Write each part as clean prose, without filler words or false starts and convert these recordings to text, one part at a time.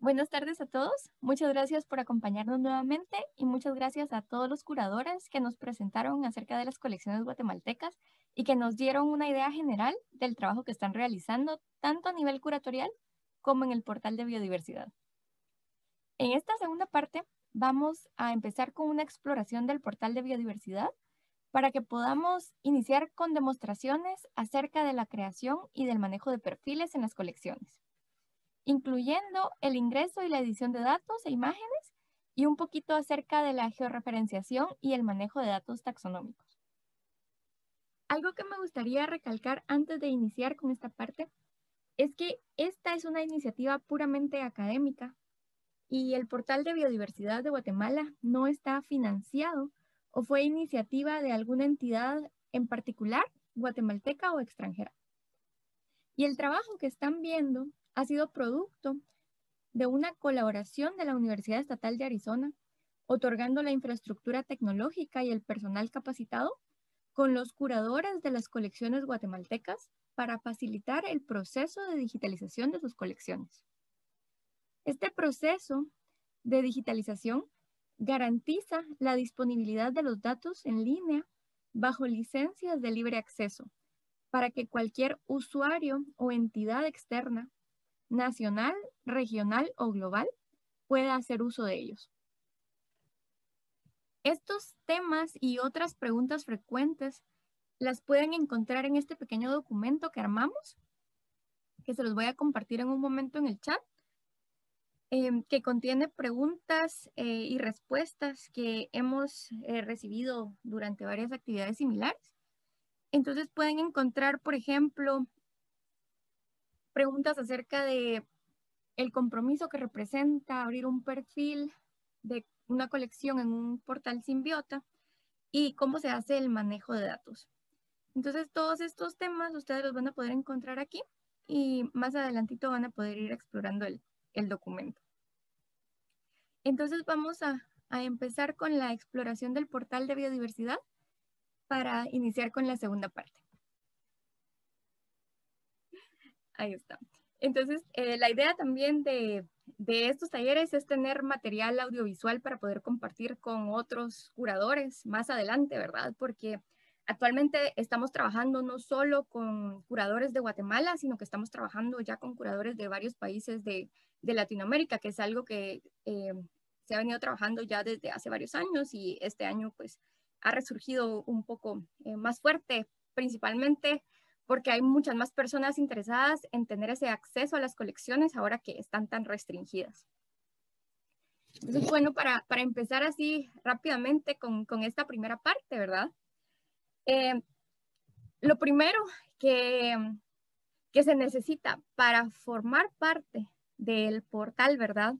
Buenas tardes a todos. Muchas gracias por acompañarnos nuevamente y muchas gracias a todos los curadores que nos presentaron acerca de las colecciones guatemaltecas y que nos dieron una idea general del trabajo que están realizando, tanto a nivel curatorial como en el portal de biodiversidad. En esta segunda parte vamos a empezar con una exploración del portal de biodiversidad para que podamos iniciar con demostraciones acerca de la creación y del manejo de perfiles en las colecciones, incluyendo el ingreso y la edición de datos e imágenes y un poquito acerca de la georreferenciación y el manejo de datos taxonómicos. Algo que me gustaría recalcar antes de iniciar con esta parte es que esta es una iniciativa puramente académica y el portal de biodiversidad de Guatemala no está financiado o fue iniciativa de alguna entidad en particular, guatemalteca o extranjera. Y el trabajo que están viendo ha sido producto de una colaboración de la Universidad Estatal de Arizona, otorgando la infraestructura tecnológica y el personal capacitado con los curadores de las colecciones guatemaltecas para facilitar el proceso de digitalización de sus colecciones. Este proceso de digitalización garantiza la disponibilidad de los datos en línea bajo licencias de libre acceso para que cualquier usuario o entidad externa, nacional, regional o global, pueda hacer uso de ellos. Estos temas y otras preguntas frecuentes las pueden encontrar en este pequeño documento que armamos, que se los voy a compartir en un momento en el chat, que contiene preguntas y respuestas que hemos recibido durante varias actividades similares. Entonces pueden encontrar, por ejemplo, preguntas acerca de el compromiso que representa abrir un perfil de una colección en un portal Simbiota y cómo se hace el manejo de datos. Entonces, todos estos temas ustedes los van a poder encontrar aquí y más adelantito van a poder ir explorando el documento. Entonces, vamos a empezar con la exploración del portal de biodiversidad para iniciar con la segunda parte. Ahí está. Entonces, la idea también de estos talleres es tener material audiovisual para poder compartir con otros curadores más adelante, ¿verdad? Porque actualmente estamos trabajando no solo con curadores de Guatemala, sino que estamos trabajando ya con curadores de varios países de Latinoamérica, que es algo que se ha venido trabajando ya desde hace varios años y este año pues ha resurgido un poco más fuerte, principalmente porque hay muchas más personas interesadas en tener ese acceso a las colecciones ahora que están tan restringidas. Entonces, bueno, para empezar así rápidamente con esta primera parte, ¿verdad? Lo primero que se necesita para formar parte del portal, ¿verdad?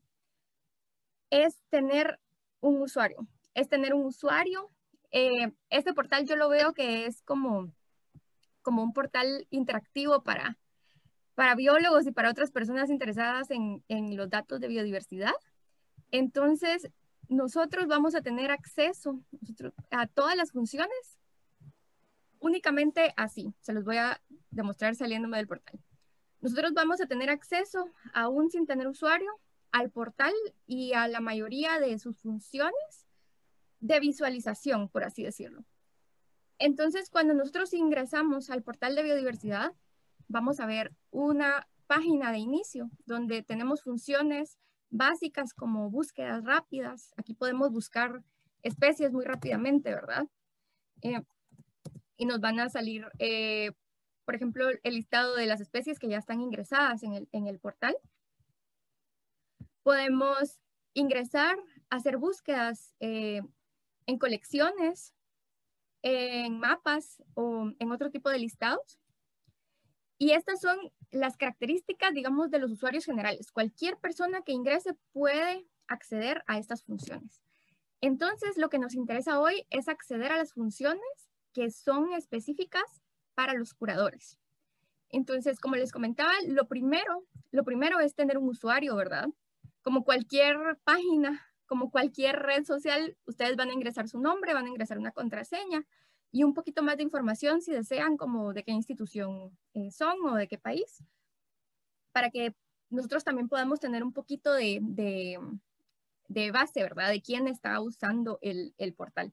Es tener un usuario. Es tener un usuario. Este portal yo lo veo que es como un portal interactivo para biólogos y para otras personas interesadas en los datos de biodiversidad. Entonces, nosotros vamos a tener acceso a todas las funciones únicamente así. Se los voy a demostrar saliéndome del portal. Nosotros vamos a tener acceso, aún sin tener usuario, al portal y a la mayoría de sus funciones de visualización, por así decirlo. Entonces, cuando nosotros ingresamos al portal de biodiversidad, vamos a ver una página de inicio donde tenemos funciones básicas como búsquedas rápidas. Aquí podemos buscar especies muy rápidamente, ¿verdad? Y nos van a salir, por ejemplo, el listado de las especies que ya están ingresadas en el portal. Podemos ingresar, hacer búsquedas en colecciones, en mapas o en otro tipo de listados. Y estas son las características, digamos, de los usuarios generales. Cualquier persona que ingrese puede acceder a estas funciones. Entonces, lo que nos interesa hoy es acceder a las funciones que son específicas para los curadores. Entonces, como les comentaba, lo primero es tener un usuario, ¿verdad? Como cualquier página, como cualquier red social, ustedes van a ingresar su nombre, van a ingresar una contraseña y un poquito más de información si desean, como de qué institución son o de qué país, para que nosotros también podamos tener un poquito de base, ¿verdad? De quién está usando el portal.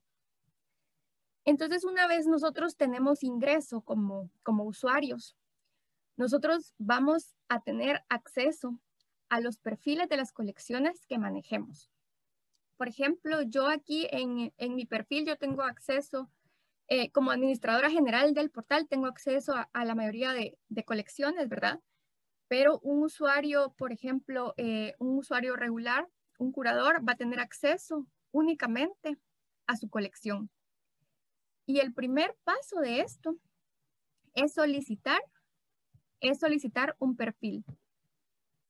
Entonces, una vez nosotros tenemos ingreso como usuarios, nosotros vamos a tener acceso a los perfiles de las colecciones que manejemos. Por ejemplo, yo aquí en mi perfil, yo tengo acceso, como administradora general del portal, tengo acceso a la mayoría de colecciones, ¿verdad? Pero un usuario, por ejemplo, un usuario regular, un curador, va a tener acceso únicamente a su colección. Y el primer paso de esto es solicitar un perfil.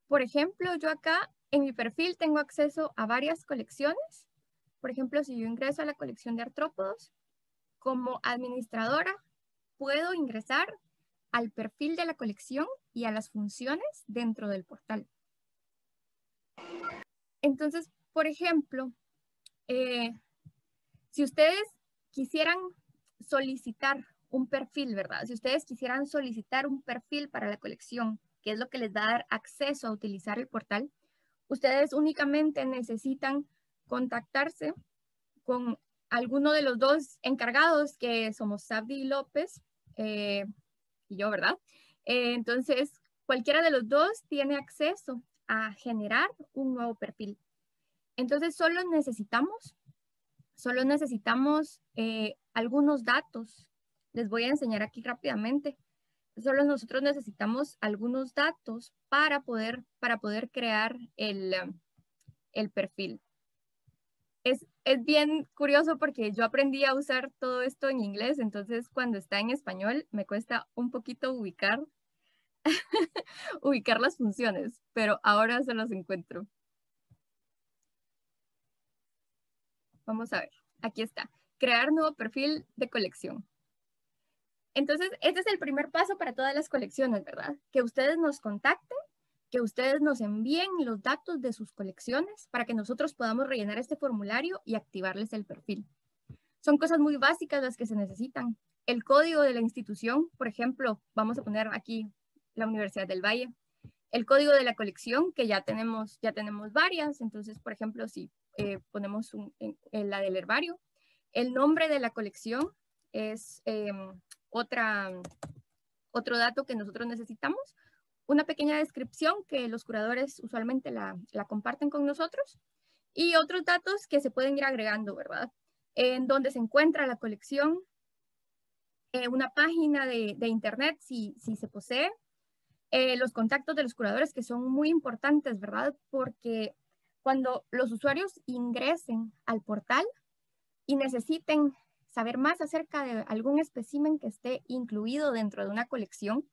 Por ejemplo, yo acá en mi perfil tengo acceso a varias colecciones. Por ejemplo, si yo ingreso a la colección de artrópodos, como administradora, puedo ingresar al perfil de la colección y a las funciones dentro del portal. Entonces, por ejemplo, si ustedes quisieran solicitar un perfil, ¿verdad? Si ustedes quisieran solicitar un perfil para la colección, que es lo que les va a dar acceso a utilizar el portal, ustedes únicamente necesitan contactarse con alguno de los dos encargados, que somos Sabdi López y yo, ¿verdad? Entonces, cualquiera de los dos tiene acceso a generar un nuevo perfil. Entonces, solo necesitamos algunos datos. Les voy a enseñar aquí rápidamente. Solo nosotros necesitamos algunos datos para poder crear el perfil. Es bien curioso porque yo aprendí a usar todo esto en inglés, entonces cuando está en español me cuesta un poquito ubicar las funciones, pero ahora se los encuentro. Vamos a ver, aquí está. Crear nuevo perfil de colección. Entonces, este es el primer paso para todas las colecciones, ¿verdad? Que ustedes nos contacten, que ustedes nos envíen los datos de sus colecciones para que nosotros podamos rellenar este formulario y activarles el perfil. Son cosas muy básicas las que se necesitan. El código de la institución, por ejemplo, vamos a poner aquí la Universidad del Valle. El código de la colección, que ya tenemos varias. Entonces, por ejemplo, si ponemos en la del herbario, el nombre de la colección es otro dato que nosotros necesitamos. Una pequeña descripción que los curadores usualmente la comparten con nosotros. Y otros datos que se pueden ir agregando, ¿verdad? En donde se encuentra la colección, una página de internet si se posee, los contactos de los curadores, que son muy importantes, ¿verdad? Porque cuando los usuarios ingresen al portal y necesiten saber más acerca de algún espécimen que esté incluido dentro de una colección,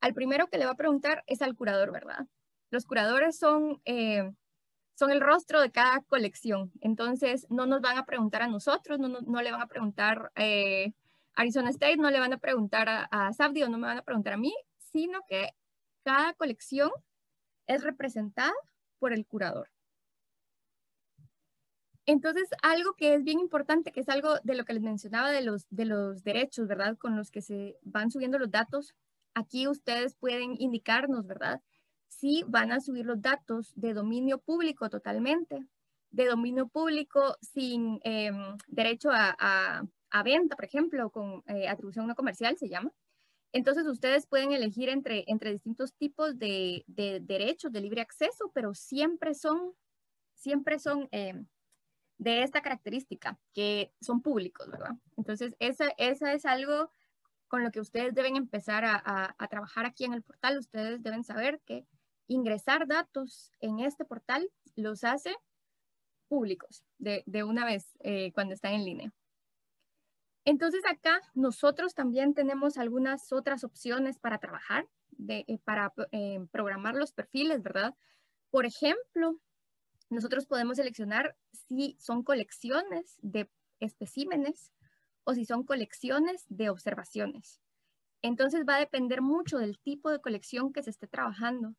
al primero que le va a preguntar es al curador, ¿verdad? Los curadores son el rostro de cada colección. Entonces, no nos van a preguntar a nosotros, no le van a preguntar Arizona State, no le van a preguntar a Sabdi o no me van a preguntar a mí, sino que cada colección es representada por el curador. Entonces, algo que es bien importante, que es algo de lo que les mencionaba de los derechos, ¿verdad? Con los que se van subiendo los datos. Aquí ustedes pueden indicarnos, ¿verdad? Si van a subir los datos de dominio público totalmente, de dominio público sin derecho a venta, por ejemplo, con atribución no comercial se llama. Entonces ustedes pueden elegir entre distintos tipos de derechos de libre acceso, pero siempre son de esta característica, que son públicos, ¿verdad? Entonces, esa es algo con lo que ustedes deben empezar a trabajar aquí en el portal. Ustedes deben saber que ingresar datos en este portal los hace públicos de una vez cuando están en línea. Entonces, acá nosotros también tenemos algunas otras opciones para trabajar, para programar los perfiles, ¿verdad? Por ejemplo, nosotros podemos seleccionar si son colecciones de especímenes o si son colecciones de observaciones. Entonces va a depender mucho del tipo de colección que se esté trabajando.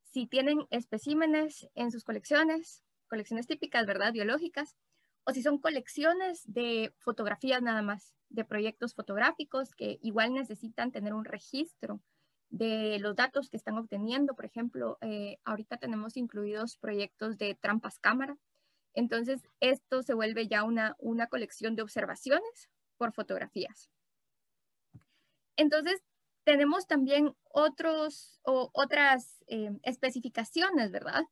Si tienen especímenes en sus colecciones típicas, ¿verdad? Biológicas, o si son colecciones de fotografías nada más, de proyectos fotográficos que igual necesitan tener un registro de los datos que están obteniendo. Por ejemplo, ahorita tenemos incluidos proyectos de trampas cámara. Entonces, esto se vuelve ya una colección de observaciones por fotografías. Entonces, tenemos también otras especificaciones, ¿verdad?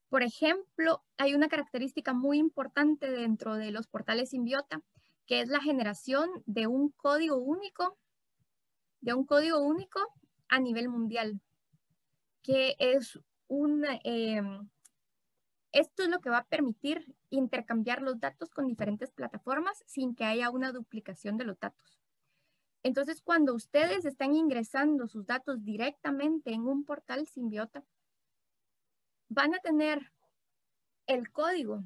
Por ejemplo, hay una característica muy importante dentro de los portales Symbiota, que es la generación de un código único a nivel mundial, que es esto es lo que va a permitir intercambiar los datos con diferentes plataformas sin que haya una duplicación de los datos. Entonces, cuando ustedes están ingresando sus datos directamente en un portal Symbiota, van a tener el código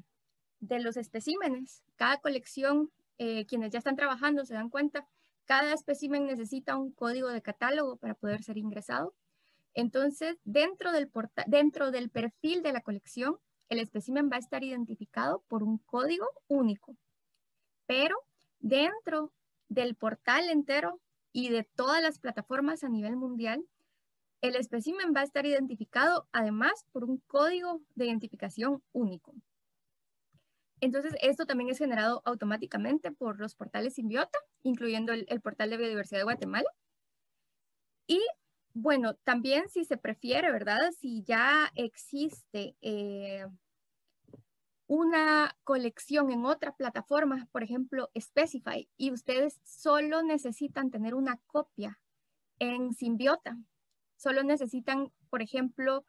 de los especímenes. Cada colección, quienes ya están trabajando se dan cuenta, cada espécimen necesita un código de catálogo para poder ser ingresado. Entonces, dentro del perfil de la colección, el espécimen va a estar identificado por un código único. Pero dentro del portal entero y de todas las plataformas a nivel mundial, el espécimen va a estar identificado además por un código de identificación único. Entonces, esto también es generado automáticamente por los portales Symbiota, incluyendo el portal de biodiversidad de Guatemala. Y bueno, también si se prefiere, ¿verdad? Si ya existe una colección en otra plataforma, por ejemplo, Specify, y ustedes solo necesitan tener una copia en Symbiota. Solo necesitan, por ejemplo,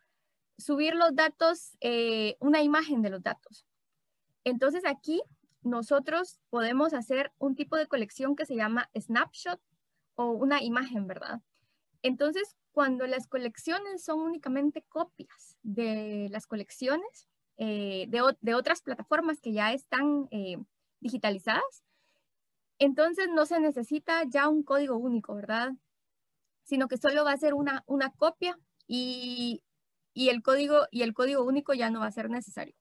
subir los datos, una imagen de los datos. Entonces aquí nosotros podemos hacer un tipo de colección que se llama snapshot o una imagen, ¿verdad? Entonces, cuando las colecciones son únicamente copias de las colecciones de otras plataformas que ya están digitalizadas, entonces no se necesita ya un código único, ¿verdad? Sino que solo va a ser una copia y el código único ya no va a ser necesario.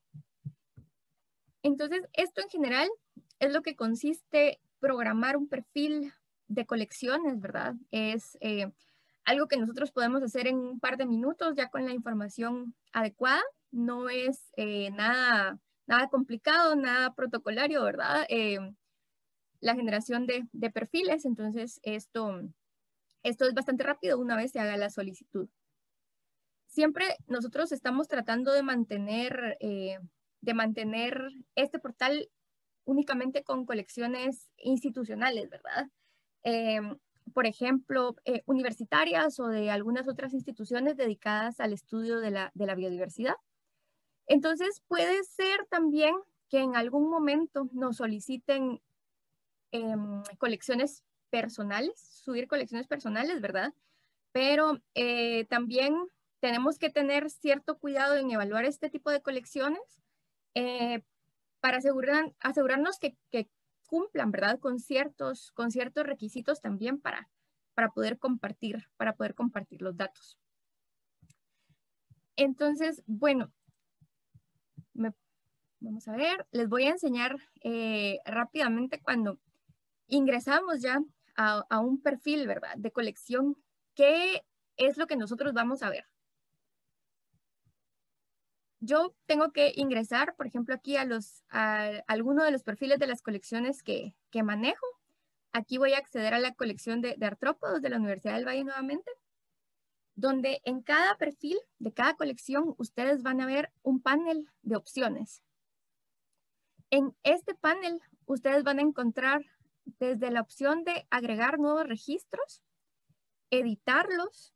Entonces, esto en general es lo que consiste programar un perfil de colecciones, ¿verdad? Es algo que nosotros podemos hacer en un par de minutos ya con la información adecuada. No es nada complicado, nada protocolario, ¿verdad? La generación de perfiles, entonces esto es bastante rápido una vez se haga la solicitud. Siempre nosotros estamos tratando de mantener este portal únicamente con colecciones institucionales, ¿verdad? Por ejemplo, universitarias o de algunas otras instituciones dedicadas al estudio de la biodiversidad. Entonces, puede ser también que en algún momento nos soliciten colecciones personales, subir colecciones personales, ¿verdad? Pero también tenemos que tener cierto cuidado en evaluar este tipo de colecciones para asegurarnos que cumplan, ¿verdad? Con ciertos requisitos también para poder compartir los datos. Entonces, bueno, vamos a ver, les voy a enseñar rápidamente cuando ingresamos ya a un perfil, ¿verdad? De colección, ¿qué es lo que nosotros vamos a ver? Yo tengo que ingresar, por ejemplo, aquí a alguno de los perfiles de las colecciones que manejo. Aquí voy a acceder a la colección de artrópodos de la Universidad del Valle nuevamente, donde en cada perfil de cada colección ustedes van a ver un panel de opciones. En este panel ustedes van a encontrar desde la opción de agregar nuevos registros, editarlos,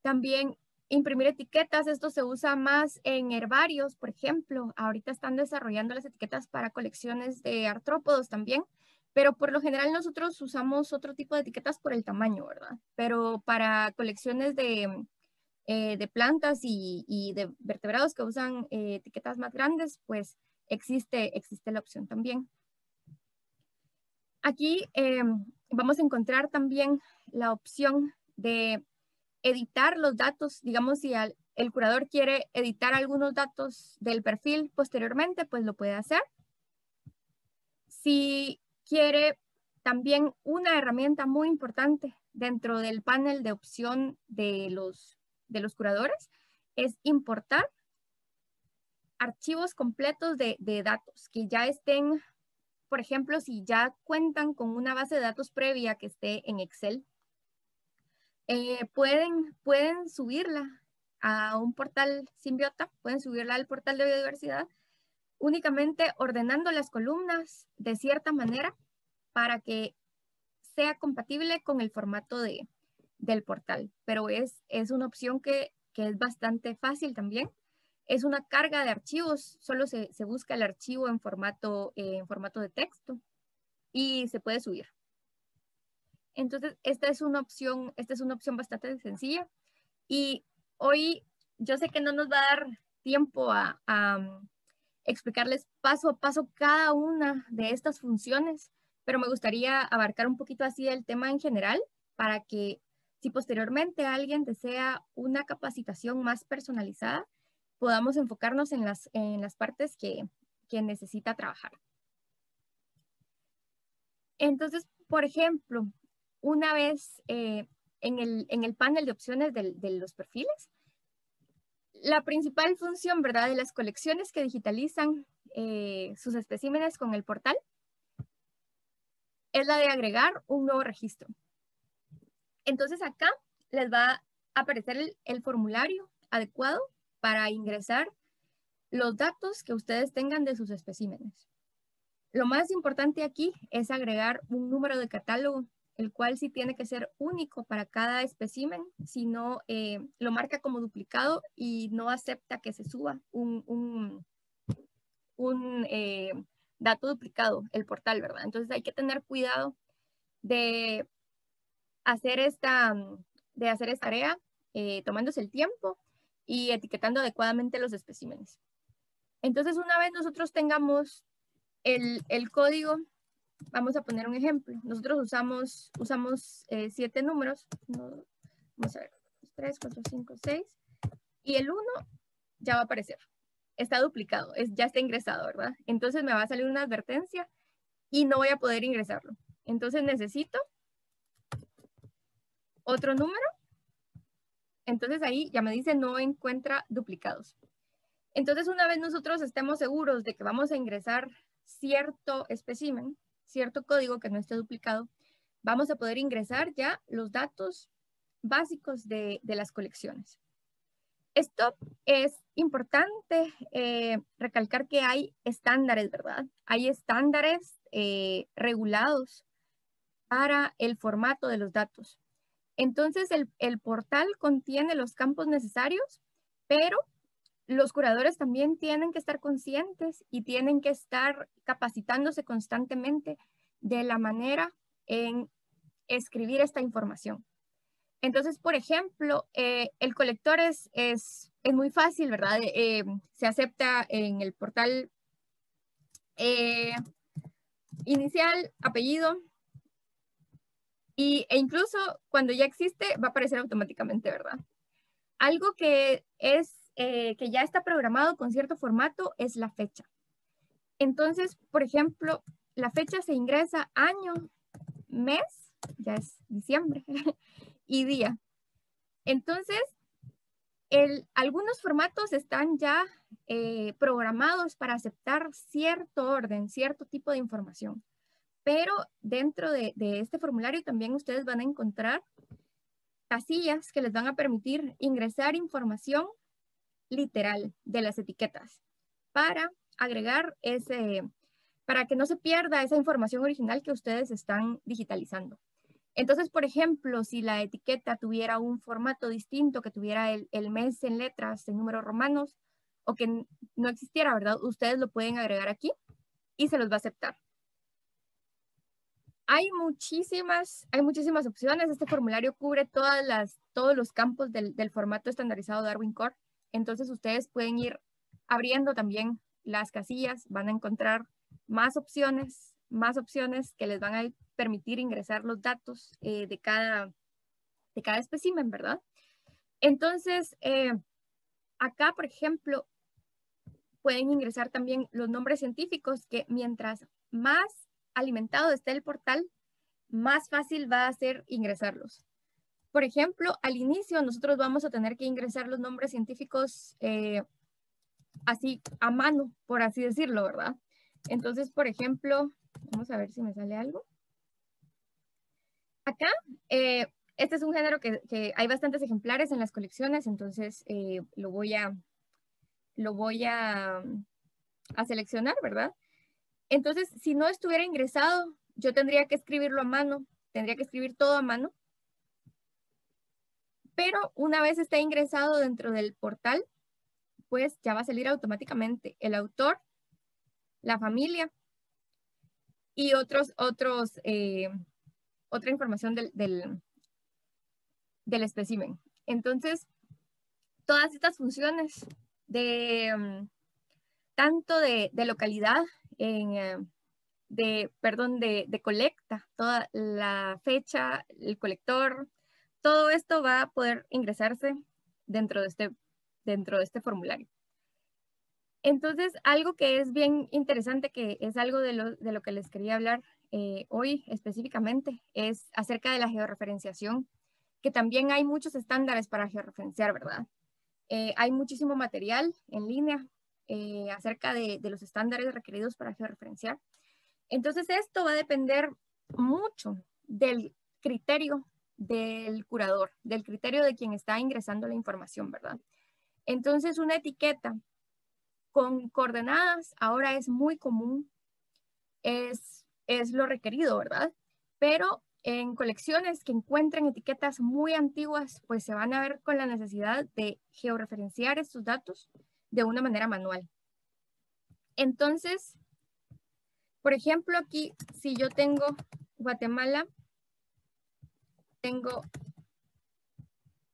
también imprimir etiquetas. Esto se usa más en herbarios, por ejemplo. Ahorita están desarrollando las etiquetas para colecciones de artrópodos también, pero por lo general nosotros usamos otro tipo de etiquetas por el tamaño, ¿verdad? Pero para colecciones de plantas y de vertebrados que usan etiquetas más grandes, pues existe la opción también. Aquí vamos a encontrar también la opción de editar los datos. Digamos, si el curador quiere editar algunos datos del perfil posteriormente, pues lo puede hacer. Si quiere también una herramienta muy importante dentro del panel de opción de los curadores es importar archivos completos de datos que ya estén, por ejemplo, si ya cuentan con una base de datos previa que esté en Excel, pueden subirla a un portal Symbiota, pueden subirla al portal de biodiversidad, únicamente ordenando las columnas de cierta manera para que sea compatible con el formato del portal. Pero es una opción que es bastante fácil también. Es una carga de archivos, solo se busca el archivo en formato de texto y se puede subir. Entonces, esta es una opción bastante sencilla. Y hoy yo sé que no nos va a dar tiempo a explicarles paso a paso cada una de estas funciones, pero me gustaría abarcar un poquito así el tema en general para que si posteriormente alguien desea una capacitación más personalizada, podamos enfocarnos en las partes que necesita trabajar. Entonces, por ejemplo, una vez en el panel de opciones de los perfiles, la principal función, ¿verdad?, de las colecciones que digitalizan sus especímenes con el portal es la de agregar un nuevo registro. Entonces acá les va a aparecer el formulario adecuado para ingresar los datos que ustedes tengan de sus especímenes. Lo más importante aquí es agregar un número de catálogo, el cual sí tiene que ser único para cada espécimen, si no lo marca como duplicado y no acepta que se suba un dato duplicado, el portal, ¿verdad? Entonces hay que tener cuidado de hacer esta tarea tomándose el tiempo y etiquetando adecuadamente los especímenes. Entonces, una vez nosotros tengamos el código, vamos a poner un ejemplo. Nosotros usamos 7 números. Vamos a ver, 3, 4, 5, 6. Y el 1 ya va a aparecer. Está duplicado, ya está ingresado, ¿verdad? Entonces me va a salir una advertencia y no voy a poder ingresarlo. Entonces necesito otro número. Entonces ahí ya me dice no encuentra duplicados. Entonces una vez nosotros estemos seguros de que vamos a ingresar cierto espécimen, cierto código que no esté duplicado, vamos a poder ingresar ya los datos básicos de las colecciones. Esto es importante recalcar que hay estándares, ¿verdad? Hay estándares regulados para el formato de los datos. Entonces, el portal contiene los campos necesarios, pero los curadores también tienen que estar conscientes y tienen que estar capacitándose constantemente de la manera en escribir esta información. Entonces, por ejemplo, el colector es muy fácil, ¿verdad? Se acepta en el portal inicial, apellido, e incluso cuando ya existe va a aparecer automáticamente, ¿verdad? Algo que ya está programado con cierto formato es la fecha. Entonces, por ejemplo, la fecha se ingresa año, mes, ya es diciembre, y día. Entonces, algunos formatos están ya programados para aceptar cierto orden, cierto tipo de información. Pero dentro de este formulario también ustedes van a encontrar casillas que les van a permitir ingresar información literal de las etiquetas para agregar para que no se pierda esa información original que ustedes están digitalizando. Entonces, por ejemplo, si la etiqueta tuviera un formato distinto, que tuviera el mes en letras, en números romanos, o que no existiera, ¿verdad? Ustedes lo pueden agregar aquí y se los va a aceptar. Hay muchísimas opciones. Este formulario cubre todos los campos del formato estandarizado Darwin Core. Entonces, ustedes pueden ir abriendo también las casillas, van a encontrar más opciones que les van a permitir ingresar los datos de cada espécimen, ¿verdad? Entonces, acá, por ejemplo, pueden ingresar también los nombres científicos que mientras más alimentado esté el portal, más fácil va a ser ingresarlos. Por ejemplo, al inicio nosotros vamos a tener que ingresar los nombres científicos así a mano, por así decirlo, ¿verdad? Entonces, por ejemplo, vamos a ver si me sale algo. Acá, este es un género que hay bastantes ejemplares en las colecciones, entonces lo voy a seleccionar, ¿verdad? Entonces, si no estuviera ingresado, yo tendría que escribirlo a mano, tendría que escribir todo a mano, pero una vez esté ingresado dentro del portal, pues ya va a salir automáticamente el autor, la familia y otra información del espécimen. Entonces, todas estas funciones de tanto de localidad, de colecta, toda la fecha, el colector, todo esto va a poder ingresarse dentro de este formulario. Entonces, algo que es bien interesante, que es algo de lo que les quería hablar hoy específicamente, es acerca de la georreferenciación, que también hay muchos estándares para georreferenciar, ¿verdad? Hay muchísimo material en línea acerca de los estándares requeridos para georreferenciar. Entonces, esto va a depender mucho del criterio del curador, del criterio de quien está ingresando la información, ¿verdad? Entonces, una etiqueta con coordenadas ahora es muy común, es lo requerido, ¿verdad? Pero en colecciones que encuentren etiquetas muy antiguas, pues se van a ver con la necesidad de georreferenciar estos datos de una manera manual. Entonces, por ejemplo, aquí, si yo tengo Guatemala, tengo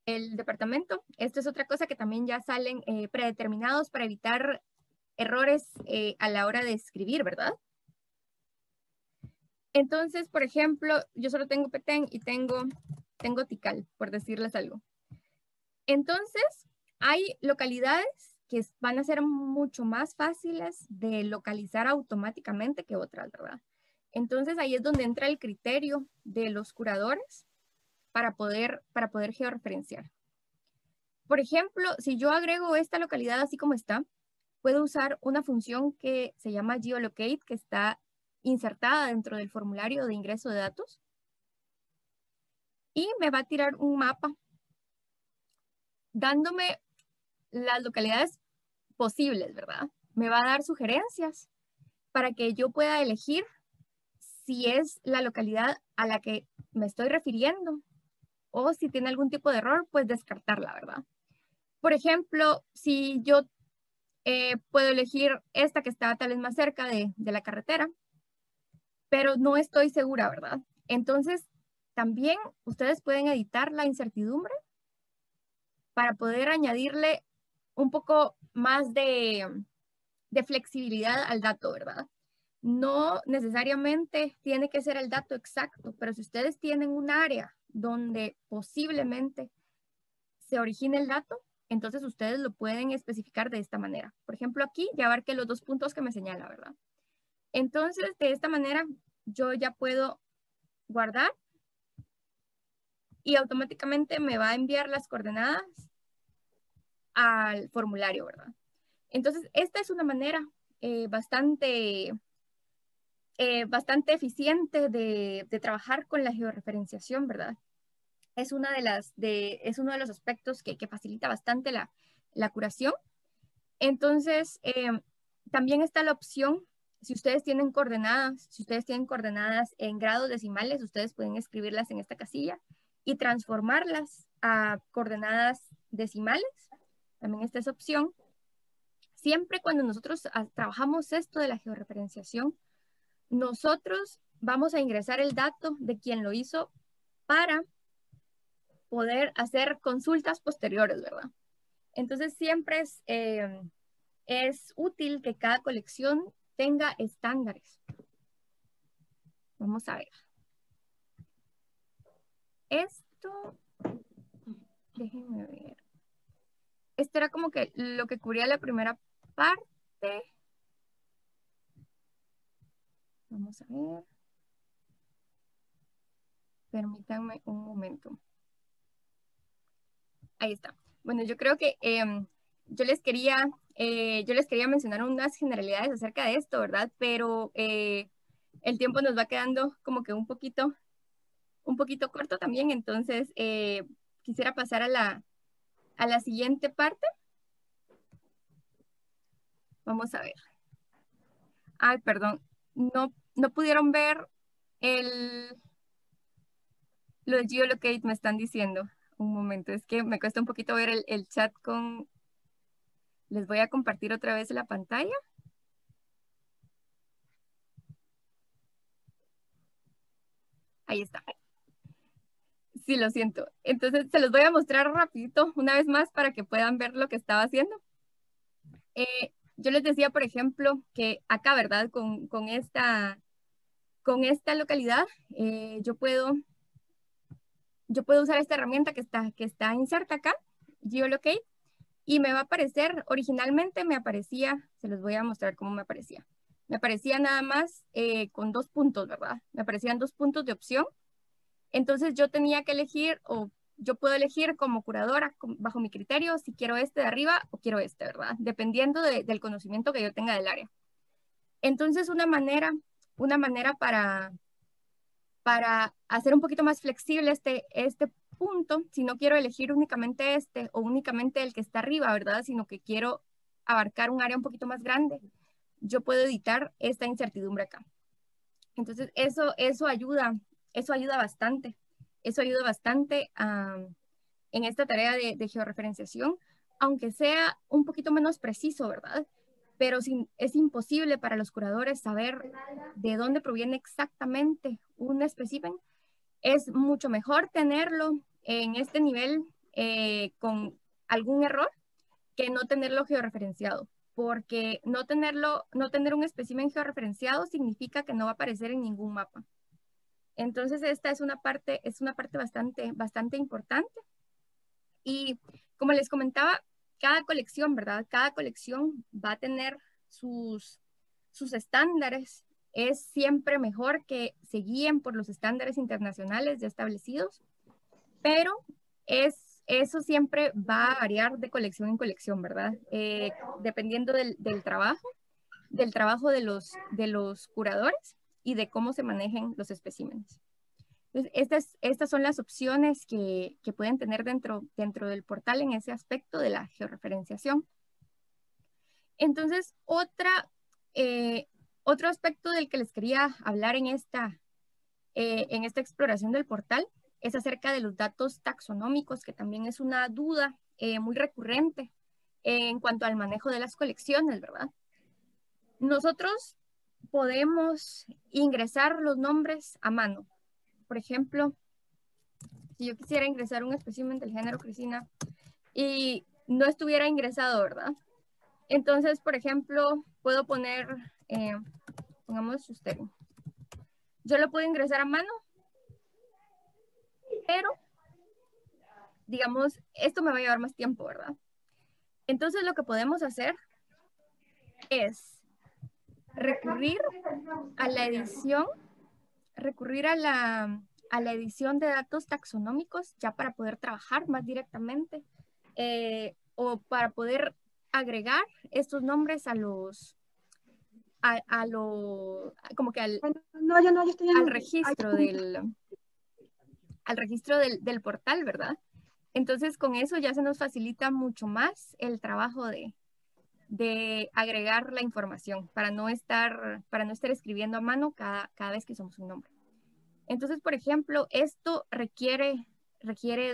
el departamento. Esto es otra cosa que también ya salen predeterminados para evitar errores a la hora de escribir, ¿verdad? Entonces, por ejemplo, yo solo tengo Petén y tengo Tikal, por decirles algo. Entonces, hay localidades que van a ser mucho más fáciles de localizar automáticamente que otras, ¿verdad? Entonces, ahí es donde entra el criterio de los curadores para poder georreferenciar. Por ejemplo, si yo agrego esta localidad así como está, puedo usar una función que se llama geolocate, que está insertada dentro del formulario de ingreso de datos. Y me va a tirar un mapa dándome las localidades posibles, ¿verdad? Me va a dar sugerencias para que yo pueda elegir si es la localidad a la que me estoy refiriendo o si tiene algún tipo de error, pues descartarla, ¿verdad? Por ejemplo, si yo puedo elegir esta que está tal vez más cerca de la carretera, pero no estoy segura, ¿verdad? Entonces, también ustedes pueden editar la incertidumbre para poder añadirle un poco más de flexibilidad al dato, ¿verdad? No necesariamente tiene que ser el dato exacto, pero si ustedes tienen un área donde posiblemente se origine el dato, entonces ustedes lo pueden especificar de esta manera. Por ejemplo, aquí ya abarqué los 2 puntos que me señala, ¿verdad? Entonces, de esta manera, yo ya puedo guardar y automáticamente me va a enviar las coordenadas al formulario, ¿verdad? Entonces, esta es una manera bastante eficiente de trabajar con la georreferenciación, ¿verdad? Es uno de los aspectos que facilita bastante la curación. Entonces, también está la opción, si ustedes tienen coordenadas en grados decimales, ustedes pueden escribirlas en esta casilla y transformarlas a coordenadas decimales. También está esa opción. Siempre cuando nosotros trabajamos esto de la georreferenciación, nosotros vamos a ingresar el dato de quien lo hizo para poder hacer consultas posteriores, ¿verdad? Entonces siempre es útil que cada colección tenga estándares. Vamos a ver. Esto, déjenme ver. Esto era como que lo que cubría la primera parte. Vamos a ver. Permítanme un momento. Ahí está. Bueno, yo creo que yo les quería mencionar unas generalidades acerca de esto, ¿verdad? Pero el tiempo nos va quedando como que un poquito corto también, entonces quisiera pasar a la siguiente parte. Vamos a ver. Ay, perdón, no pudieron ver lo de geolocate, me están diciendo. Un momento, es que me cuesta un poquito ver el chat con... Les voy a compartir otra vez la pantalla. Ahí está. Sí, lo siento. Entonces, se los voy a mostrar rapidito una vez más para que puedan ver lo que estaba haciendo. Yo les decía, por ejemplo, que acá, ¿verdad? Con esta localidad, yo puedo usar esta herramienta que está inserta acá, Geolocate, y me va a aparecer, originalmente me aparecía, se los voy a mostrar cómo me aparecía. Me aparecía nada más con 2 puntos, ¿verdad? Me aparecían 2 puntos de opción. Entonces yo tenía que elegir, o yo puedo elegir como curadora, bajo mi criterio, si quiero este de arriba o quiero este, ¿verdad? Dependiendo del conocimiento que yo tenga del área. Entonces una manera para hacer un poquito más flexible este punto, si no quiero elegir únicamente este o únicamente el que está arriba, ¿verdad? Sino que quiero abarcar un área un poquito más grande, yo puedo editar esta incertidumbre acá. Entonces eso ayuda bastante. Eso ayuda bastante en esta tarea de georreferenciación, aunque sea un poquito menos preciso, ¿verdad? Pero es imposible para los curadores saber de dónde proviene exactamente un espécimen. Es mucho mejor tenerlo en este nivel con algún error que no tenerlo georreferenciado, porque no tener un espécimen georreferenciado significa que no va a aparecer en ningún mapa. Entonces esta es una parte bastante importante. Y como les comentaba, cada colección, ¿verdad? Cada colección va a tener sus estándares. Es siempre mejor que se guíen por los estándares internacionales ya establecidos, pero eso siempre va a variar de colección en colección, ¿verdad? Dependiendo del trabajo de los curadores y de cómo se manejen los especímenes. Entonces, estas son las opciones que pueden tener dentro del portal en ese aspecto de la georreferenciación. Entonces, otro aspecto del que les quería hablar en esta exploración del portal es acerca de los datos taxonómicos, que también es una duda muy recurrente en cuanto al manejo de las colecciones, ¿verdad? Nosotros podemos ingresar los nombres a mano. Por ejemplo, si yo quisiera ingresar un espécimen del género Crisina y no estuviera ingresado, ¿verdad? Entonces, por ejemplo, puedo poner, pongamos usted, yo lo puedo ingresar a mano, pero, digamos, esto me va a llevar más tiempo, ¿verdad? Entonces, lo que podemos hacer es recurrir a la edición, de datos taxonómicos ya para poder trabajar más directamente o para poder agregar estos nombres como que al registro del portal, ¿verdad? Entonces con eso ya se nos facilita mucho más el trabajo de agregar la información para no estar escribiendo a mano cada vez que usamos un nombre. Entonces, por ejemplo, esto requiere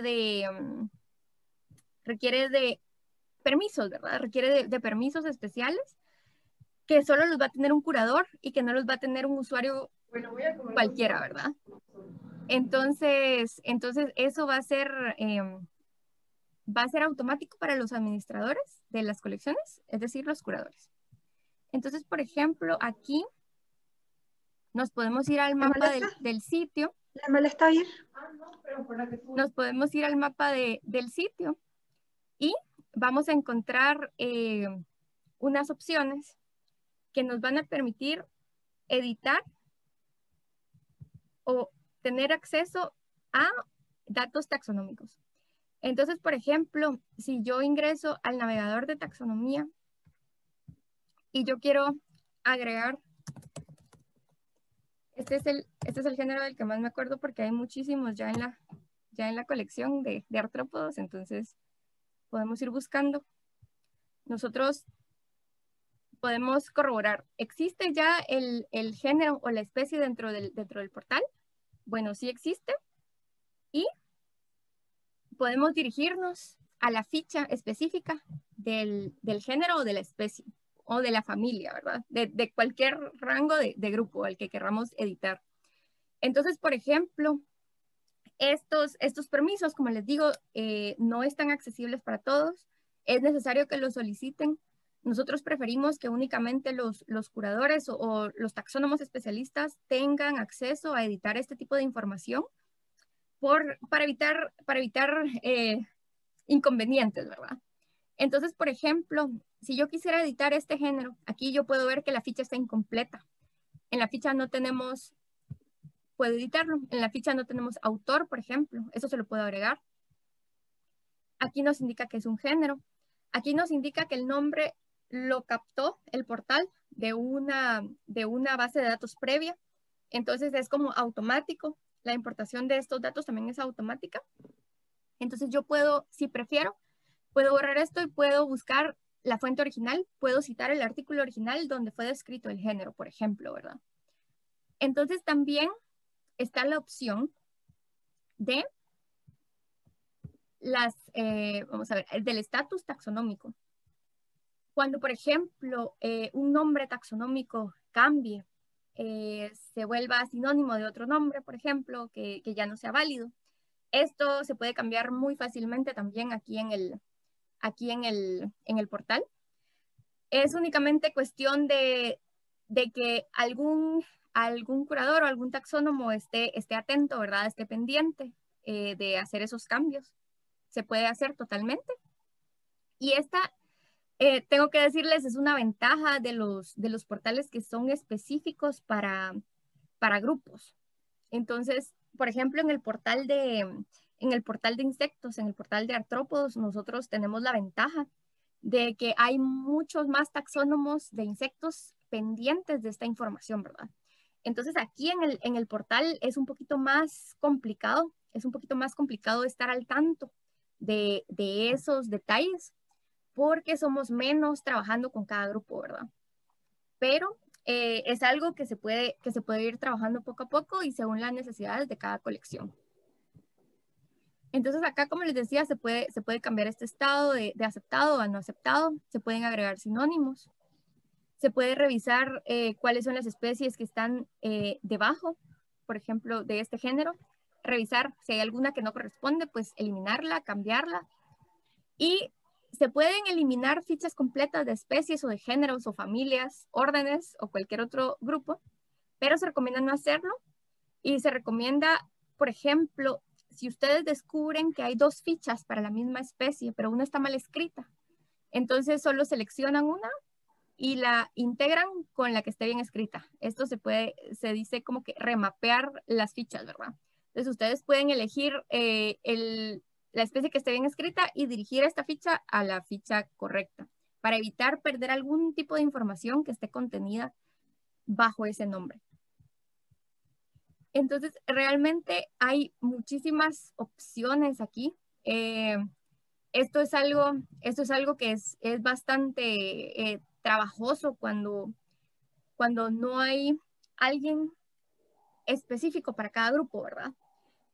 de permisos, ¿verdad? Requiere de permisos especiales que solo los va a tener un curador y que no los va a tener un usuario cualquiera, ¿verdad? Entonces eso va a ser automático para los administradores de las colecciones, es decir, los curadores. Entonces, por ejemplo, aquí nos podemos ir al mapa del sitio. ¿Le molesta oír? Nos podemos ir al mapa del sitio y vamos a encontrar unas opciones que nos van a permitir editar o tener acceso a datos taxonómicos. Entonces, por ejemplo, si yo ingreso al navegador de taxonomía y yo quiero agregar, este es el género del que más me acuerdo porque hay muchísimos ya en la colección de artrópodos, entonces podemos ir buscando. Nosotros podemos corroborar, ¿existe ya el género o la especie dentro del portal? Bueno, sí existe y podemos dirigirnos a la ficha específica del género o de la especie o de la familia, ¿verdad? De cualquier rango de grupo al que queramos editar. Entonces, por ejemplo, estos permisos, como les digo, no están accesibles para todos. Es necesario que los soliciten. Nosotros preferimos que únicamente los curadores o los taxónomos especialistas tengan acceso a editar este tipo de información para evitar inconvenientes, ¿verdad? Entonces, por ejemplo, si yo quisiera editar este género, aquí yo puedo ver que la ficha está incompleta. En la ficha no tenemos, puedo editarlo, en la ficha no tenemos autor, por ejemplo, eso se lo puedo agregar. Aquí nos indica que es un género. Aquí nos indica que el nombre lo captó el portal de una base de datos previa. Entonces es como automático. La importación de estos datos también es automática. Entonces yo puedo, si prefiero, puedo borrar esto y puedo buscar la fuente original. Puedo citar el artículo original donde fue descrito el género, por ejemplo, ¿verdad? Entonces también está la opción de vamos a ver, del estatus taxonómico. Cuando, por ejemplo, un nombre taxonómico cambie, se vuelva sinónimo de otro nombre, por ejemplo, que ya no sea válido, esto se puede cambiar muy fácilmente también aquí en el portal. Es únicamente cuestión de que algún curador o algún taxónomo esté atento, ¿verdad? Esté pendiente de hacer esos cambios. Se puede hacer totalmente. Y tengo que decirles, es una ventaja de los portales que son específicos para grupos. Entonces, por ejemplo, en el portal de insectos, en el portal de artrópodos, nosotros tenemos la ventaja de que hay muchos más taxónomos de insectos pendientes de esta información, ¿verdad? Entonces, aquí en el portal es un poquito más complicado, estar al tanto de esos detalles porque somos menos trabajando con cada grupo, ¿verdad? Pero es algo que se puede ir trabajando poco a poco y según las necesidades de cada colección. Entonces acá, como les decía, se puede cambiar este estado de aceptado a no aceptado, se pueden agregar sinónimos, se puede revisar cuáles son las especies que están debajo, por ejemplo, de este género, revisar si hay alguna que no corresponde, pues eliminarla, cambiarla, y se pueden eliminar fichas completas de especies o de géneros o familias, órdenes o cualquier otro grupo, pero se recomienda no hacerlo y se recomienda, por ejemplo, si ustedes descubren que hay dos fichas para la misma especie, pero una está mal escrita, entonces solo seleccionan una y la integran con la que esté bien escrita. Esto se dice como que remapear las fichas, ¿verdad? Entonces ustedes pueden elegir la especie que esté bien escrita y dirigir esta ficha a la ficha correcta para evitar perder algún tipo de información que esté contenida bajo ese nombre. Entonces, realmente hay muchísimas opciones aquí. Esto es algo que es bastante trabajoso cuando no hay alguien específico para cada grupo, ¿verdad?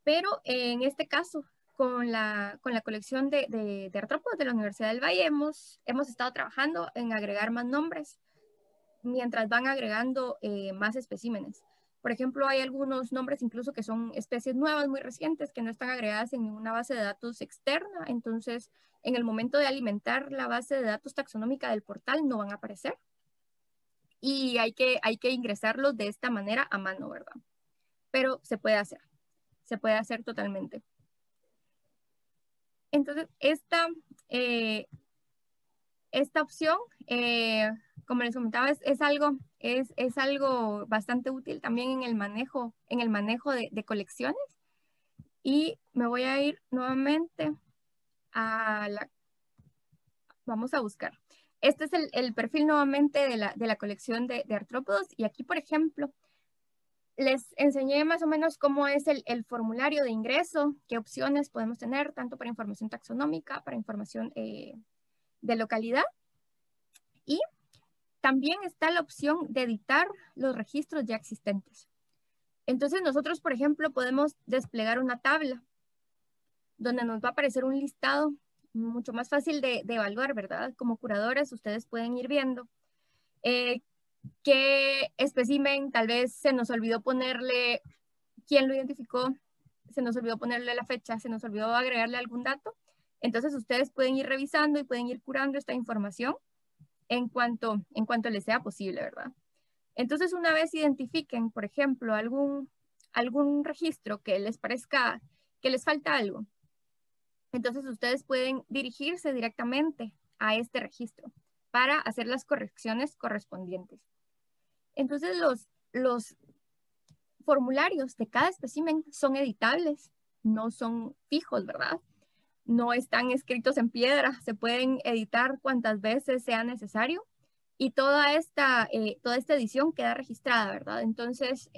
Pero en este caso, con la colección de artrópodos de la Universidad del Valle, hemos estado trabajando en agregar más nombres mientras van agregando más especímenes. Por ejemplo, hay algunos nombres incluso que son especies nuevas, muy recientes, que no están agregadas en ninguna base de datos externa. Entonces, en el momento de alimentar la base de datos taxonómica del portal, no van a aparecer. Y hay que ingresarlos de esta manera a mano, ¿verdad? Pero se puede hacer totalmente. Entonces, esta opción, como les comentaba, es algo bastante útil también en el manejo de colecciones. Y me voy a ir nuevamente Vamos a buscar. Este es el perfil nuevamente de la colección de artrópodos. Y aquí, por ejemplo, les enseñé más o menos cómo es el formulario de ingreso, qué opciones podemos tener, tanto para información taxonómica, para información de localidad. Y también está la opción de editar los registros ya existentes. Entonces nosotros, por ejemplo, podemos desplegar una tabla donde nos va a aparecer un listado mucho más fácil de evaluar, ¿verdad? Como curadores, ustedes pueden ir viendo qué espécimen tal vez se nos olvidó ponerle, quién lo identificó, se nos olvidó ponerle la fecha, se nos olvidó agregarle algún dato. Entonces ustedes pueden ir revisando y pueden ir curando esta información en cuanto les sea posible, ¿verdad? Entonces una vez identifiquen, por ejemplo, algún registro que les parezca que les falta algo, entonces ustedes pueden dirigirse directamente a este registro para hacer las correcciones correspondientes. Entonces los formularios de cada espécimen son editables, no son fijos, ¿verdad? No están escritos en piedra, se pueden editar cuantas veces sea necesario y toda esta edición queda registrada, ¿verdad? Entonces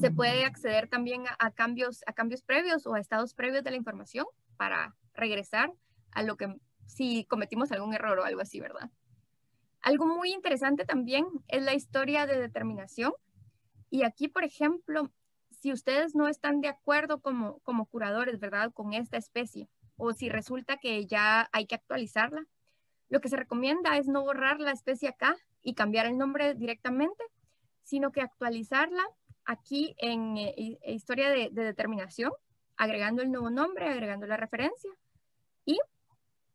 se puede acceder también a cambios previos o a estados previos de la información para regresar a lo que, si cometimos algún error o algo así, ¿verdad? Algo muy interesante también es la historia de determinación. Y aquí, por ejemplo, si ustedes no están de acuerdo como curadores, ¿verdad? Con esta especie, o si resulta que ya hay que actualizarla, lo que se recomienda es no borrar la especie acá y cambiar el nombre directamente, sino que actualizarla aquí en historia de determinación, agregando el nuevo nombre, agregando la referencia y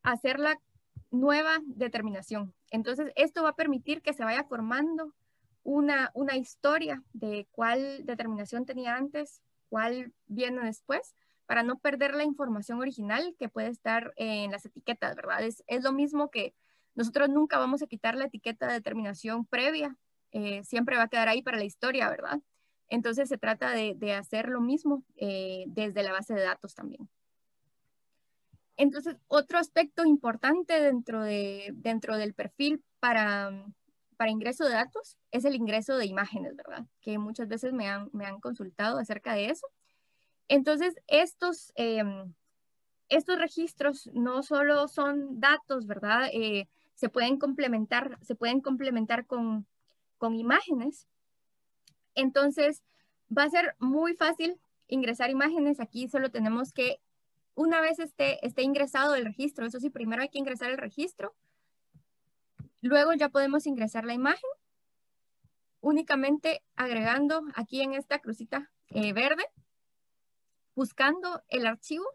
hacer la nueva determinación. Entonces, esto va a permitir que se vaya formando una historia de cuál determinación tenía antes, cuál viene después, para no perder la información original que puede estar en las etiquetas, ¿verdad? Es lo mismo que nosotros nunca vamos a quitar la etiqueta de determinación previa, siempre va a quedar ahí para la historia, ¿verdad? Entonces se trata de hacer lo mismo desde la base de datos también. Entonces, otro aspecto importante dentro del perfil para ingreso de datos es el ingreso de imágenes, ¿verdad? Que muchas veces me han consultado acerca de eso. Entonces, estos registros no solo son datos, ¿verdad? Se pueden complementar con imágenes. Entonces, va a ser muy fácil ingresar imágenes. Aquí solo tenemos que, una vez esté ingresado el registro, eso sí, primero hay que ingresar el registro, luego ya podemos ingresar la imagen, únicamente agregando aquí en esta crucita verde, buscando el archivo,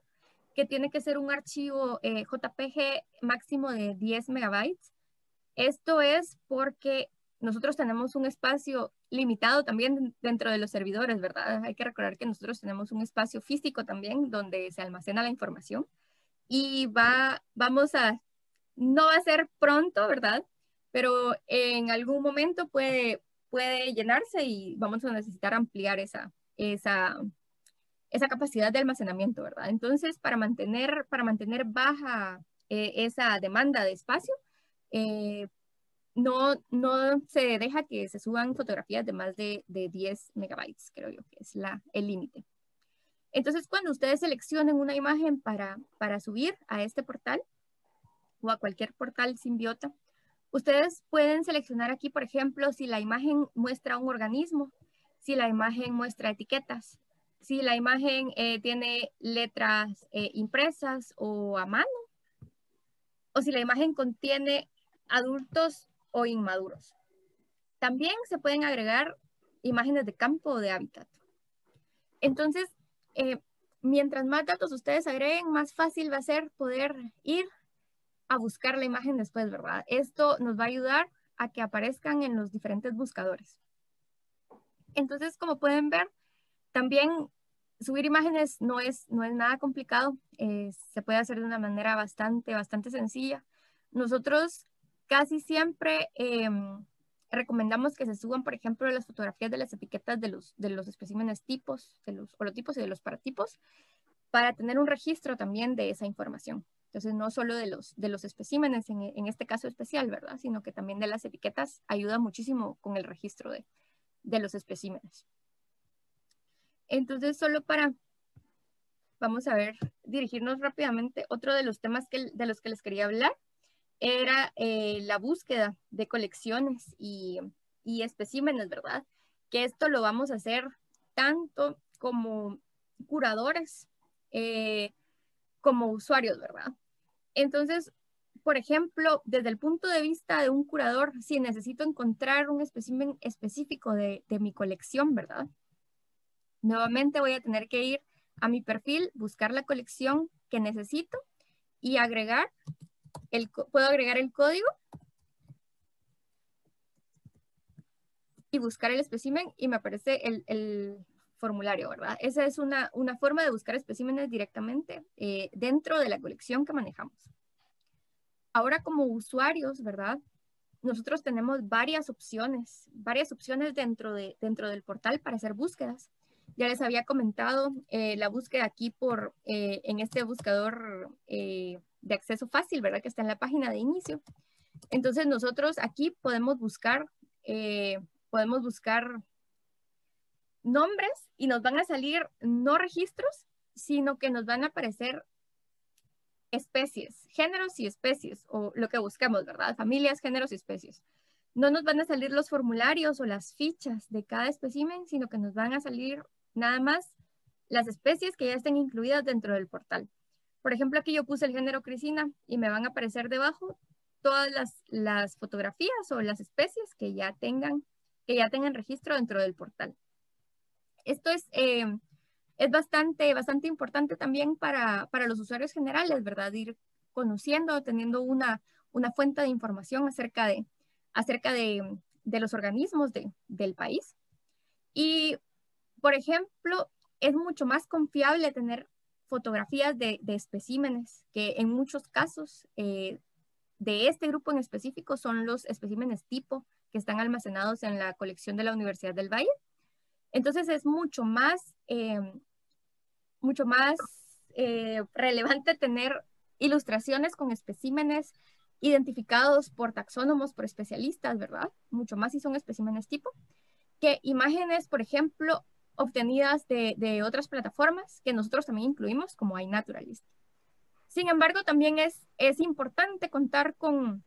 que tiene que ser un archivo JPG máximo de 10 megabytes. Esto es porque nosotros tenemos un espacio limitado también dentro de los servidores, ¿verdad? Hay que recordar que nosotros tenemos un espacio físico también donde se almacena la información y no va a ser pronto, ¿verdad? Pero en algún momento puede llenarse y vamos a necesitar ampliar esa capacidad de almacenamiento, ¿verdad? Entonces, para mantener baja esa demanda de espacio, no se deja que se suban fotografías de más de 10 megabytes, creo yo que es el límite. Entonces, cuando ustedes seleccionen una imagen para subir a este portal o a cualquier portal Symbiota, ustedes pueden seleccionar aquí, por ejemplo, si la imagen muestra un organismo, si la imagen muestra etiquetas, si la imagen tiene letras impresas o a mano, o si la imagen contiene adultos o inmaduros. También se pueden agregar imágenes de campo o de hábitat. Entonces, mientras más datos ustedes agreguen, más fácil va a ser poder ir a buscar la imagen después, ¿verdad? Esto nos va a ayudar a que aparezcan en los diferentes buscadores. Entonces, como pueden ver, también subir imágenes no es nada complicado. Se puede hacer de una manera bastante sencilla. Nosotros casi siempre recomendamos que se suban, por ejemplo, las fotografías de las etiquetas de los especímenes tipos, de los holotipos y de los paratipos. para tener un registro también de esa información. Entonces, no solo de los especímenes en este caso especial, ¿verdad? Sino que también de las etiquetas ayuda muchísimo con el registro de los especímenes. Entonces, vamos a ver, dirigirnos rápidamente. Otro de los temas de los que les quería hablar era la búsqueda de colecciones y especímenes, ¿verdad? Que esto lo vamos a hacer tanto como curadores, como usuarios, ¿verdad? Entonces, por ejemplo, desde el punto de vista de un curador, si necesito encontrar un espécimen específico de mi colección, ¿verdad? Nuevamente voy a tener que ir a mi perfil, buscar la colección que necesito y puedo agregar el código y buscar el espécimen y me aparece el formulario, ¿verdad? Esa es una forma de buscar especímenes directamente dentro de la colección que manejamos. Ahora como usuarios, ¿verdad? Nosotros tenemos varias opciones dentro del portal para hacer búsquedas. Ya les había comentado la búsqueda aquí en este buscador de acceso fácil, ¿verdad? Que está en la página de inicio. Entonces nosotros aquí podemos buscar nombres y nos van a salir no registros, sino que nos van a aparecer especies, géneros y especies, o lo que buscamos, ¿verdad? Familias, géneros y especies. No nos van a salir los formularios o las fichas de cada espécimen, sino que nos van a salir nada más las especies que ya estén incluidas dentro del portal. Por ejemplo, aquí yo puse el género Crisina y me van a aparecer debajo todas las fotografías o las especies que ya tengan registro dentro del portal. Esto es bastante importante también para los usuarios generales, ¿verdad? Ir conociendo, teniendo una fuente de información acerca de los organismos del país. Y, por ejemplo, es mucho más confiable tener fotografías de especímenes, que en muchos casos de este grupo en específico son los especímenes tipo que están almacenados en la colección de la Universidad del Valle. Entonces es mucho más relevante tener ilustraciones con especímenes identificados por taxónomos, por especialistas, ¿verdad? Mucho más si son especímenes tipo, que imágenes, por ejemplo, obtenidas de otras plataformas que nosotros también incluimos, como iNaturalist. Sin embargo, también es importante contar con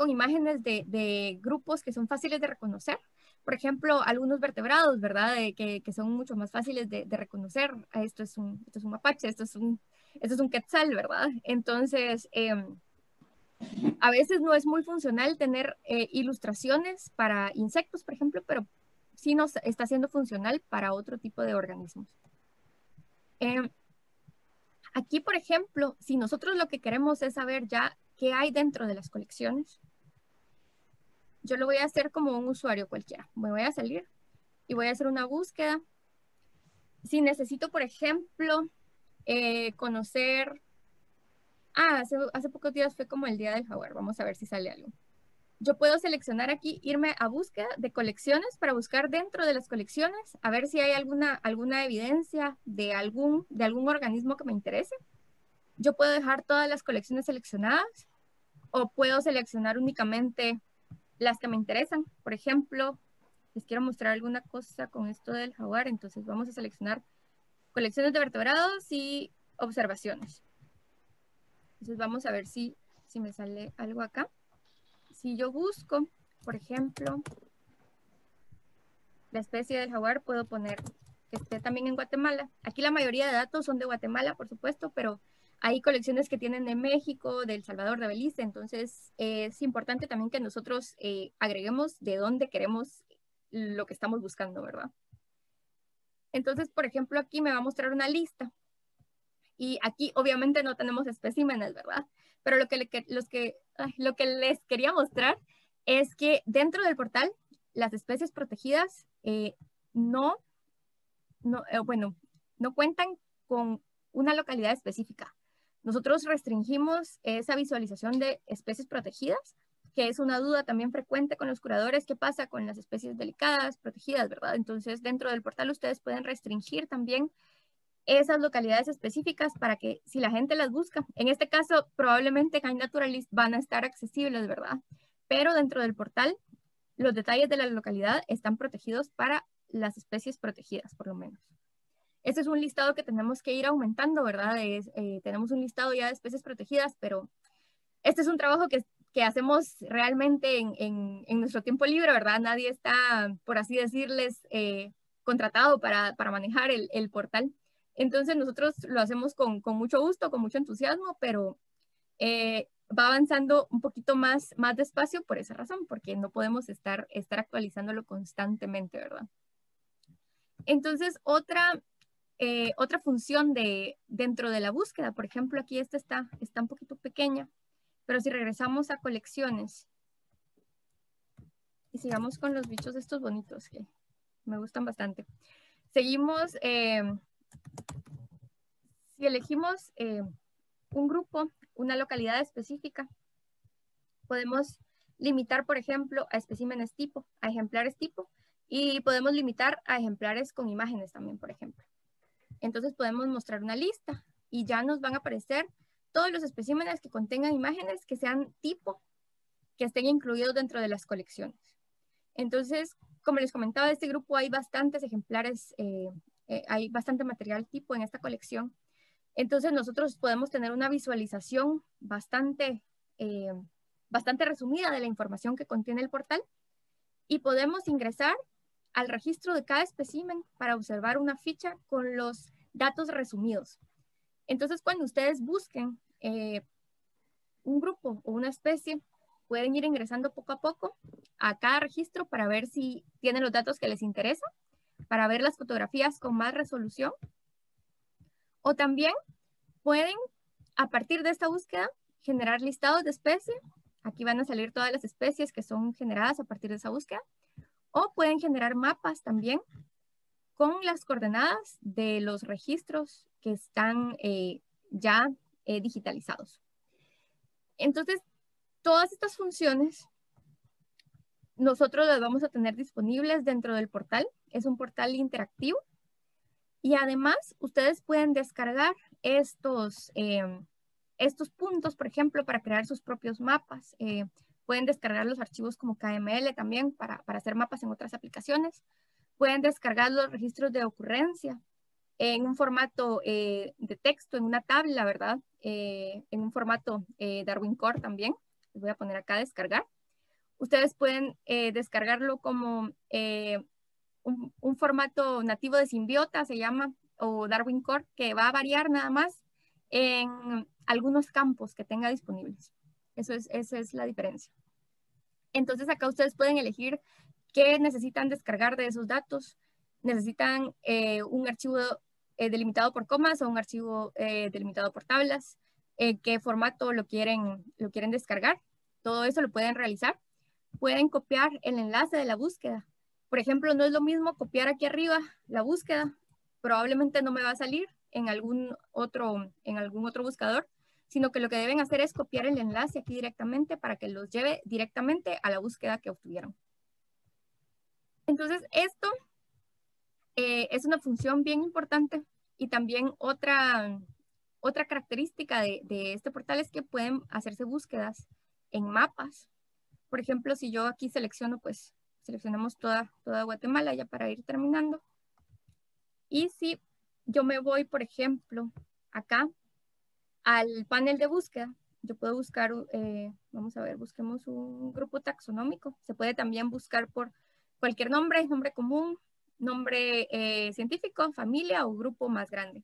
imágenes de grupos que son fáciles de reconocer. Por ejemplo, algunos vertebrados, ¿verdad? Que son mucho más fáciles de reconocer. Esto es un mapache, esto es un quetzal, ¿verdad? Entonces, a veces no es muy funcional tener ilustraciones para insectos, por ejemplo, pero sí nos está siendo funcional para otro tipo de organismos. Aquí, por ejemplo, si nosotros lo que queremos es saber ya qué hay dentro de las colecciones, yo lo voy a hacer como un usuario cualquiera. Me voy a salir y voy a hacer una búsqueda. Si necesito, por ejemplo, conocer... hace pocos días fue como el Día del Jaguar. Vamos a ver si sale algo. Yo puedo seleccionar aquí, irme a búsqueda de colecciones para buscar dentro de las colecciones, a ver si hay alguna evidencia de algún organismo que me interese. Yo puedo dejar todas las colecciones seleccionadas o puedo seleccionar únicamente las que me interesan. Por ejemplo, les quiero mostrar alguna cosa con esto del jaguar, entonces vamos a seleccionar colecciones de vertebrados y observaciones. Entonces vamos a ver si me sale algo acá. Si yo busco, por ejemplo, la especie del jaguar, puedo poner que esté también en Guatemala. Aquí la mayoría de datos son de Guatemala, por supuesto, pero hay colecciones que tienen de México, de El Salvador, de Belice, entonces es importante también que nosotros agreguemos de dónde queremos lo que estamos buscando, ¿verdad? Entonces, por ejemplo, aquí me va a mostrar una lista. Y aquí obviamente no tenemos especímenes, ¿verdad? Pero lo que les quería mostrar es que dentro del portal, las especies protegidas no cuentan con una localidad específica. Nosotros restringimos esa visualización de especies protegidas, que es una duda también frecuente con los curadores, qué pasa con las especies delicadas, protegidas, ¿verdad? Entonces, dentro del portal ustedes pueden restringir también esas localidades específicas para que si la gente las busca, en este caso probablemente en iNaturalist van a estar accesibles, ¿verdad? Pero dentro del portal los detalles de la localidad están protegidos para las especies protegidas, por lo menos. Este es un listado que tenemos que ir aumentando, ¿verdad? Tenemos un listado ya de especies protegidas, pero este es un trabajo que hacemos realmente en nuestro tiempo libre, ¿verdad? Nadie está, por así decirles, contratado para manejar el portal. Entonces nosotros lo hacemos con mucho gusto, con mucho entusiasmo, pero va avanzando un poquito más despacio por esa razón, porque no podemos estar actualizándolo constantemente, ¿verdad? Entonces, otra función dentro de la búsqueda, por ejemplo, aquí esta está un poquito pequeña, pero si regresamos a colecciones y sigamos con los bichos estos bonitos que me gustan bastante. Seguimos, si elegimos un grupo, una localidad específica, podemos limitar, por ejemplo, a especímenes tipo, a ejemplares tipo, y podemos limitar a ejemplares con imágenes también, por ejemplo. Entonces podemos mostrar una lista y ya nos van a aparecer todos los especímenes que contengan imágenes que sean tipo, que estén incluidos dentro de las colecciones. Entonces, como les comentaba, de este grupo hay bastantes ejemplares, hay bastante material tipo en esta colección. Entonces nosotros podemos tener una visualización bastante resumida de la información que contiene el portal y podemos ingresar al registro de cada espécimen para observar una ficha con los datos resumidos. Entonces, cuando ustedes busquen un grupo o una especie, pueden ir ingresando poco a poco a cada registro para ver si tienen los datos que les interesan, para ver las fotografías con más resolución. O también pueden, a partir de esta búsqueda, generar listados de especies. Aquí van a salir todas las especies que son generadas a partir de esa búsqueda. O pueden generar mapas también con las coordenadas de los registros que están ya digitalizados. Entonces, todas estas funciones nosotros las vamos a tener disponibles dentro del portal. Es un portal interactivo. Y además, ustedes pueden descargar estos puntos, por ejemplo, para crear sus propios mapas. Pueden descargar los archivos como KML también para hacer mapas en otras aplicaciones. Pueden descargar los registros de ocurrencia en un formato de texto, en una tabla, ¿verdad? En un formato Darwin Core también. Les voy a poner acá descargar. Ustedes pueden descargarlo como un formato nativo de Simbiota, se llama, o Darwin Core, que va a variar nada más en algunos campos que tenga disponibles. Esa es la diferencia. Entonces acá ustedes pueden elegir qué necesitan descargar de esos datos. Necesitan un archivo delimitado por comas o un archivo delimitado por tablas. Qué formato lo quieren descargar. Todo eso lo pueden realizar. Pueden copiar el enlace de la búsqueda. Por ejemplo, no es lo mismo copiar aquí arriba la búsqueda. Probablemente no me va a salir en algún otro buscador, sino que lo que deben hacer es copiar el enlace aquí directamente para que los lleve directamente a la búsqueda que obtuvieron. Entonces, esto es una función bien importante y también otra característica de este portal es que pueden hacerse búsquedas en mapas. Por ejemplo, si yo aquí selecciono, pues seleccionamos toda Guatemala ya para ir terminando. Y si yo me voy, por ejemplo, acá al panel de búsqueda, yo puedo buscar, vamos a ver, busquemos un grupo taxonómico. Se puede también buscar por cualquier nombre común, nombre científico, familia o grupo más grande.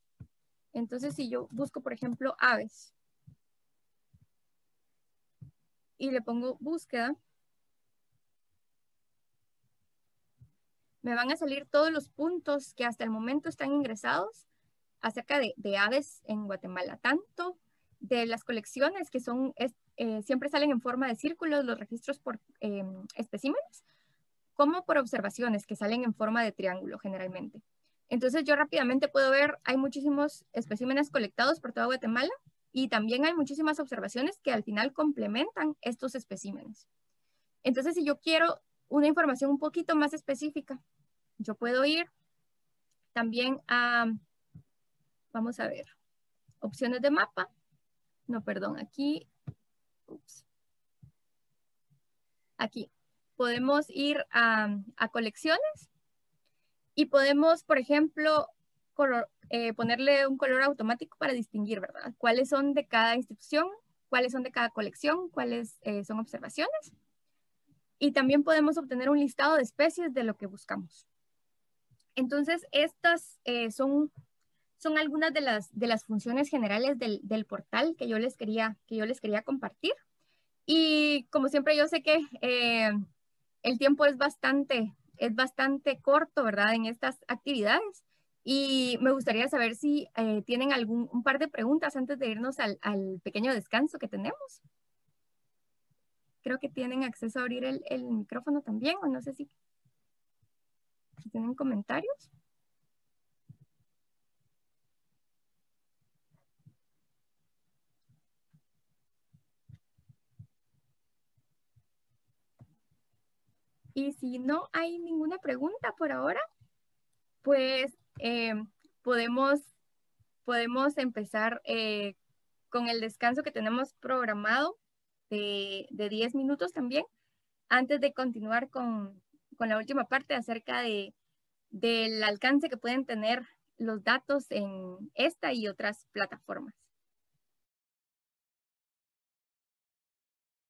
Entonces, si yo busco, por ejemplo, aves y le pongo búsqueda, me van a salir todos los puntos que hasta el momento están ingresados acerca de aves en Guatemala, tanto de las colecciones que son, siempre salen en forma de círculos, los registros por especímenes, como por observaciones que salen en forma de triángulo generalmente. Entonces yo rápidamente puedo ver, hay muchísimos especímenes colectados por toda Guatemala y también hay muchísimas observaciones que al final complementan estos especímenes. Entonces si yo quiero una información un poquito más específica, yo puedo ir también a Vamos a ver. Opciones de mapa. No, perdón, aquí. Ups. Aquí. Podemos ir a colecciones y podemos, por ejemplo, ponerle un color automático para distinguir, ¿verdad? Cuáles son de cada institución, cuáles son de cada colección, cuáles son observaciones. Y también podemos obtener un listado de especies de lo que buscamos. Entonces, estas son algunas de las funciones generales del portal que yo les quería compartir. Y como siempre, yo sé que el tiempo es bastante corto, ¿verdad? En estas actividades. Y me gustaría saber si tienen un par de preguntas antes de irnos al pequeño descanso que tenemos. Creo que tienen acceso a abrir el micrófono también, o no sé si tienen comentarios. Y si no hay ninguna pregunta por ahora, pues podemos empezar con el descanso que tenemos programado de 10 minutos también, antes de continuar con la última parte acerca del alcance que pueden tener los datos en esta y otras plataformas.